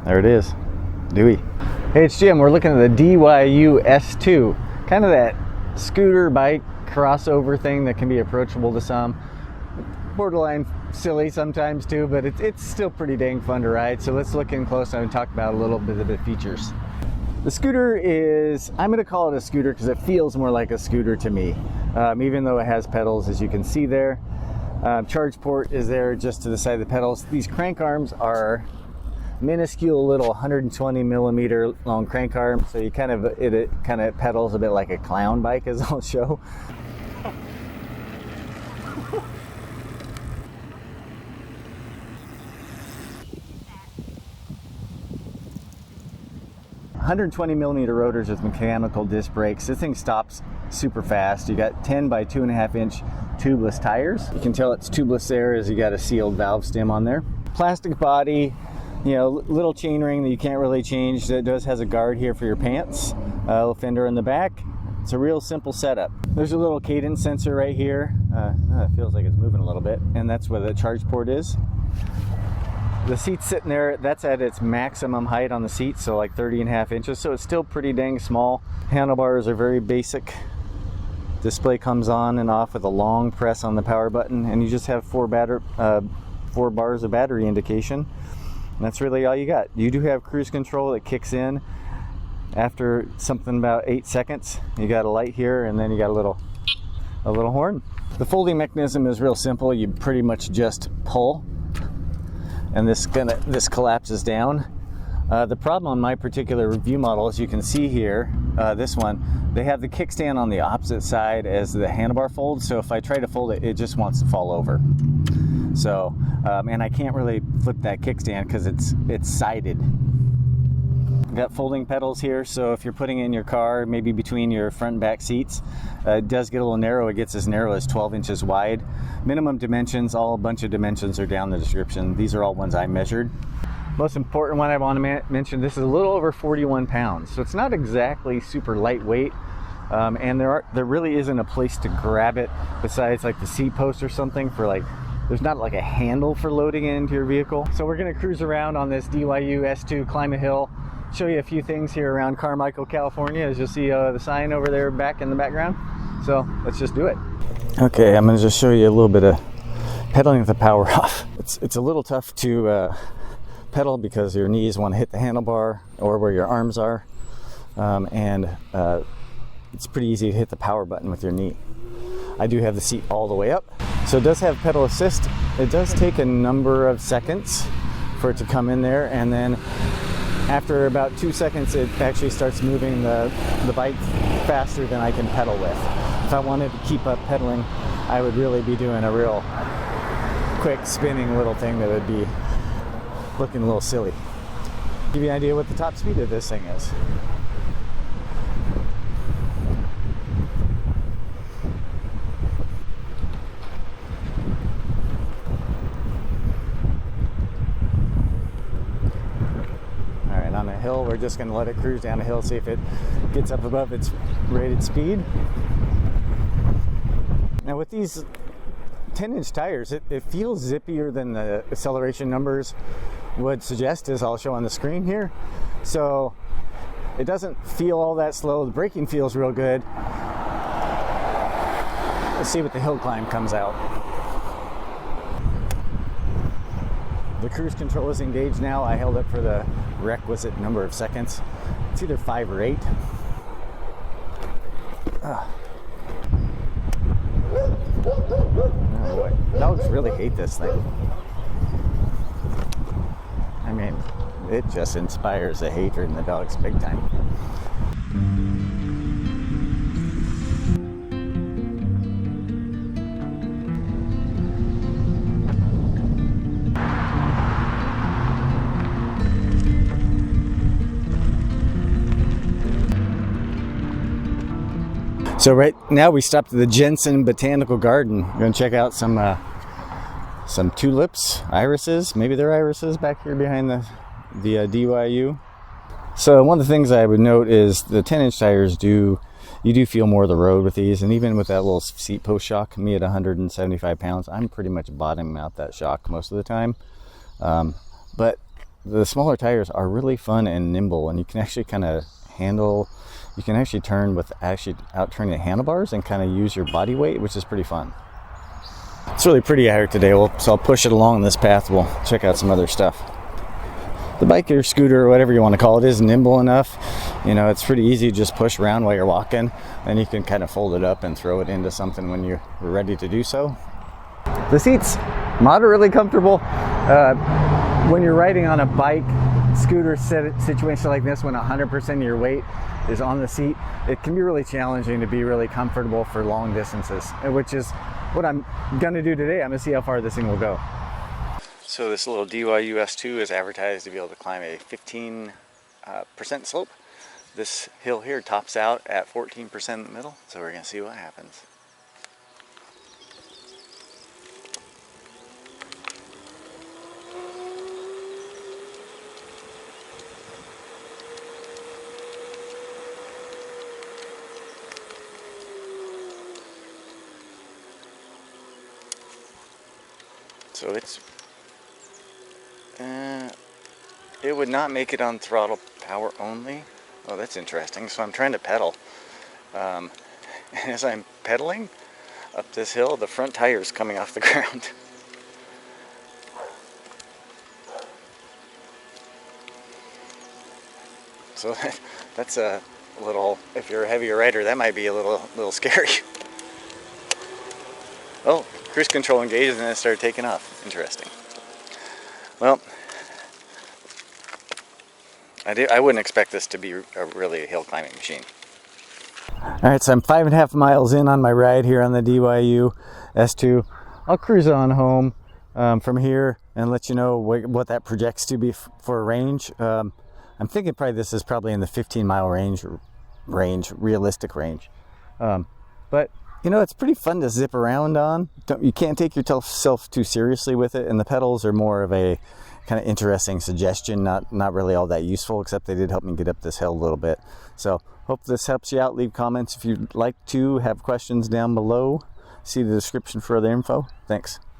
There it is. Dewey. Hey, it's Jim. We're looking at the DYU S2. Kind of that scooter bike crossover thing that can be approachable to some. Borderline silly sometimes too, but it's still pretty dang fun to ride. So let's look in close and talk about a little bit of the features. The scooter is, I'm going to call it a scooter because it feels more like a scooter to me, even though it has pedals, as you can see there. Charge port is there just to the side of the pedals. These crank arms are minuscule little 120 millimeter long crank arms, so you kind of pedals a bit like a clown bike, as I'll show. 120 millimeter rotors with mechanical disc brakes. This thing stops super fast. You got 10 by 2.5 inch tubeless tires. You can tell it's tubeless there as you got a sealed valve stem on there. Plastic body, you know, little chain ring that you can't really change. It has a guard here for your pants, a little fender in the back. It's a real simple setup. There's a little cadence sensor right here. It feels like it's moving a little bit, and that's where the charge port is. The seat's sitting there, that's at its maximum height on the seat, so like 30.5 inches, so it's still pretty dang small. Handlebars are very basic. Display comes on and off with a long press on the power button, and you just have four bars of battery indication. And that's really all you got. You do have cruise control that kicks in after something about 8 seconds. You got a light here, and then you got a little horn. The folding mechanism is real simple. You pretty much just pull, and this collapses down. The problem on my particular review model, as you can see here, this one, they have the kickstand on the opposite side as the handlebar fold, so if I try to fold it, it just wants to fall over. So, and I can't really flip that kickstand because it's sided. Got folding pedals here, so if you're putting it in your car, maybe between your front and back seats, it does get a little narrow. It gets as narrow as 12 inches wide. Minimum dimensions, a bunch of dimensions are down in the description. These are all ones I measured. Most important one I want to mention, this is a little over 41 pounds, so it's not exactly super lightweight, and there really isn't a place to grab it besides like the seat post or something for like, there's not like a handle for loading it into your vehicle. So we're going to cruise around on this DYU S2, climb a hill, show you a few things here around Carmichael, California, as you'll see the sign over there back in the background. So let's just do it. Okay, I'm going to just show you a little bit of pedaling with the power off. It's a little tough to pedal because your knees want to hit the handlebar or where your arms are, and it's pretty easy to hit the power button with your knee. I do have the seat all the way up, so it does have pedal assist. It does take a number of seconds for it to come in there, and then after about 2 seconds it actually starts moving the bike faster than I can pedal with. If I wanted to keep up pedaling, I would really be doing a real quick spinning little thing that would be looking a little silly. Give you an idea what the top speed of this thing is. Alright, on a hill, we're just going to let it cruise down a hill, see if it gets up above its rated speed. Now with these 10-inch tires, it feels zippier than the acceleration numbers would suggest, as I'll show on the screen here. So it doesn't feel all that slow. The braking feels real good. Let's see what the hill climb comes out. The cruise control is engaged now. I held it for the requisite number of seconds. It's either 5 or 8. Oh boy, dogs really hate this thing. I mean, it just inspires a hatred in the dogs big time. So right now we stopped at the Jensen Botanical Garden. We're going to check out some tulips, irises. Maybe they're irises back here behind the DYU. So one of the things I would note is the 10-inch tires you do feel more of the road with these, and even with that little seat post shock, me at 175 pounds, I'm pretty much bottoming out that shock most of the time. But the smaller tires are really fun and nimble, and you can actually kind of handle, you can actually turn with actually out turning the handlebars and kind of use your body weight, which is pretty fun. It's really pretty out here today, so I'll push it along this path. We'll check out some other stuff. The bike or scooter or whatever you want to call it is nimble enough. You know, it's pretty easy to just push around while you're walking, and you can kind of fold it up and throw it into something when you're ready to do so. The seat's moderately comfortable. When you're riding on a bike, scooter situation like this, when 100% of your weight is on the seat, it can be really challenging to be really comfortable for long distances, which is what I'm going to do today. I'm going to see how far this thing will go. So this little DYU S2 is advertised to be able to climb a 15% slope. This hill here tops out at 14% in the middle, so we're going to see what happens. So it would not make it on throttle power only. Oh, that's interesting. So I'm trying to pedal. And as I'm pedaling up this hill, the front tire is coming off the ground. So that's a little, if you're a heavier rider, that might be a little scary. Oh, cruise control engaged and then it started taking off. Interesting. Well, I wouldn't expect this to be really a hill climbing machine. Alright, so I'm 5.5 miles in on my ride here on the DYU S2. I'll cruise on home from here and let you know what that projects to be for a range. I'm thinking probably this is probably in the 15-mile range, realistic range. But you know, it's pretty fun to zip around on. You can't take yourself too seriously with it, and the pedals are more of a kind of interesting suggestion, not really all that useful, except they did help me get up this hill a little bit. So hope this helps you out. Leave comments if you'd like to, have questions down below. See the description for other info. Thanks.